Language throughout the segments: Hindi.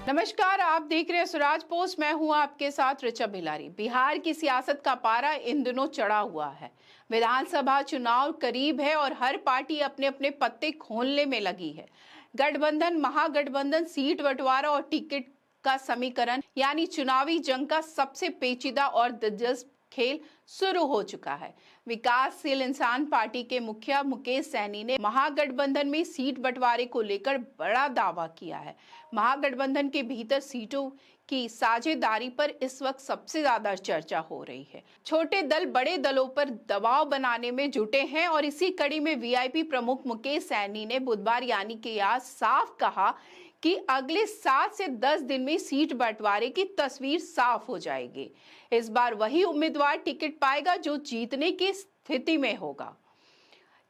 नमस्कार, आप देख रहे हैं स्वराज पोस्ट। मैं हूं आपके साथ ऋचा भिलारी। बिहार की सियासत का पारा इन दिनों चढ़ा हुआ है। विधानसभा चुनाव करीब है और हर पार्टी अपने अपने पत्ते खोलने में लगी है। गठबंधन, महागठबंधन, सीट बंटवारा और टिकट का समीकरण यानी चुनावी जंग का सबसे पेचीदा और दिलचस्प खेल शुरू हो चुका है। विकासशील इंसान पार्टी के मुखिया मुकेश सहनी ने महागठबंधन में सीट बंटवारे को लेकर बड़ा दावा किया है। महागठबंधन के भीतर सीटों की साझेदारी पर इस वक्त सबसे ज्यादा चर्चा हो रही है। छोटे दल बड़े दलों पर दबाव बनाने में जुटे हैं और इसी कड़ी में वीआईपी प्रमुख मुकेश सहनी ने बुधवार यानी कि आज साफ कहा कि अगले 7 से 10 दिन में सीट बंटवारे की तस्वीर साफ हो जाएगी। इस बार वही उम्मीदवार टिकट पाएगा जो जीतने की स्थिति में होगा,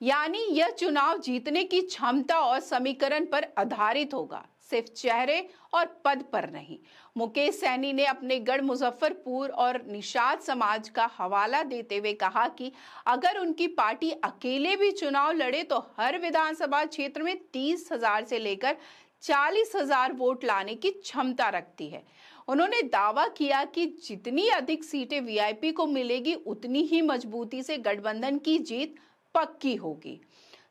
यानी यह चुनाव जीतने की क्षमता और समीकरण पर आधारित होगा, सिर्फ चेहरे और पद पर नहीं। मुकेश सहनी ने अपने गढ़ मुजफ्फरपुर और निषाद समाज का हवाला देते हुए कहा कि अगर उनकी पार्टी अकेले भी चुनाव लड़े तो हर विधानसभा क्षेत्र में 30,000 से लेकर 40,000 वोट लाने की क्षमता रखती है। उन्होंने दावा किया कि जितनी अधिक सीटें वीआईपी को मिलेगी उतनी ही मजबूती से गठबंधन की जीत पक्की होगी।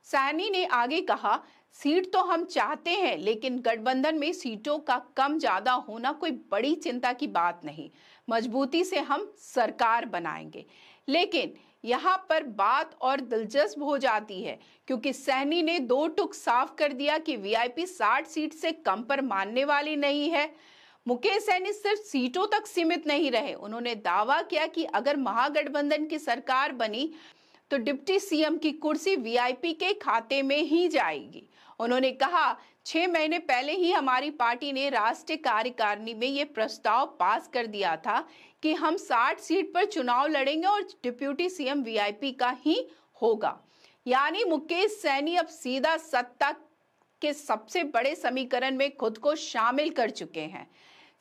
सहनी ने आगे कहा, सीट तो हम चाहते हैं, लेकिन गठबंधन में सीटों का कम ज्यादा होना कोई बड़ी चिंता की बात नहीं। मजबूती से हम सरकार बनाएंगे। लेकिन यहाँ पर बात और दिलचस्प हो जाती है, क्योंकि सहनी ने दो टुक साफ कर दिया कि वीआईपी 60 सीट से कम पर मानने वाली नहीं है। मुकेश सहनी सिर्फ सीटों तक सीमित नहीं रहे। उन्होंने दावा किया कि अगर महागठबंधन की सरकार बनी तो डिप्टी सीएम की कुर्सी वीआईपी के खाते में ही जाएगी। उन्होंने कहा, 6 महीने पहले ही हमारी पार्टी ने राष्ट्रीय कार्यकारिणी में ये प्रस्ताव पास कर दिया था कि हम 60 सीट पर चुनाव लड़ेंगे और डिप्टी सीएम वीआईपी का ही होगा। यानी मुकेश सहनी अब सीधा सत्ता के सबसे बड़े समीकरण में खुद को शामिल कर चुके हैं।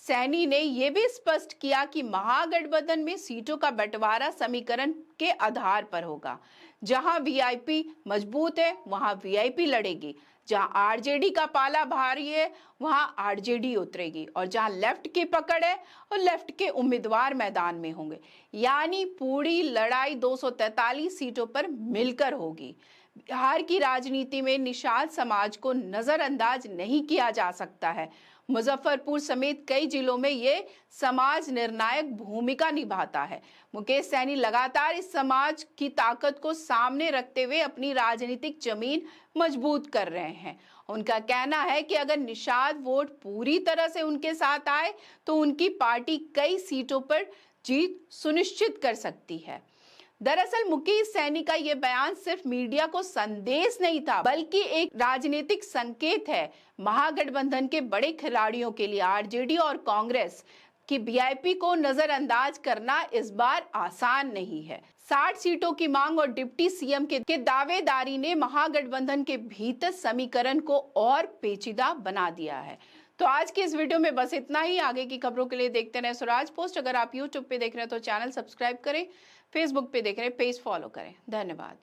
सहनी ने यह भी स्पष्ट किया कि महागठबंधन में सीटों का बंटवारा समीकरण के आधार पर होगा। जहां वीआईपी मजबूत है वहां वीआईपी लड़ेगी, जहां आरजेडी का पाला भारी है वहां आरजेडी उतरेगी, और जहां लेफ्ट की पकड़ है और लेफ्ट के उम्मीदवार मैदान में होंगे। यानी पूरी लड़ाई 243 सीटों पर मिलकर होगी। बिहार की राजनीति में निषाद समाज को नजरअंदाज नहीं किया जा सकता है। मुजफ्फरपुर समेत कई जिलों में ये समाज निर्णायक भूमिका निभाता है। मुकेश सहनी लगातार इस समाज की ताकत को सामने रखते हुए अपनी राजनीतिक जमीन मजबूत कर रहे हैं। उनका कहना है कि अगर निषाद वोट पूरी तरह से उनके साथ आए तो उनकी पार्टी कई सीटों पर जीत सुनिश्चित कर सकती है। दरअसल मुकेश सहनी का यह बयान सिर्फ मीडिया को संदेश नहीं था, बल्कि एक राजनीतिक संकेत है। महागठबंधन के बड़े खिलाड़ियों के लिए आरजेडी और कांग्रेस की वीआईपी को नजरअंदाज करना इस बार आसान नहीं है। 60 सीटों की मांग और डिप्टी सीएम के दावेदारी ने महागठबंधन के भीतर समीकरण को और पेचीदा बना दिया है। तो आज की इस वीडियो में बस इतना ही। आगे की खबरों के लिए देखते रहे स्वराज पोस्ट। अगर आप यूट्यूब पे देख रहे हैं तो चैनल सब्सक्राइब करें, फेसबुक पे देख रहे हैं पेज फॉलो करें। धन्यवाद।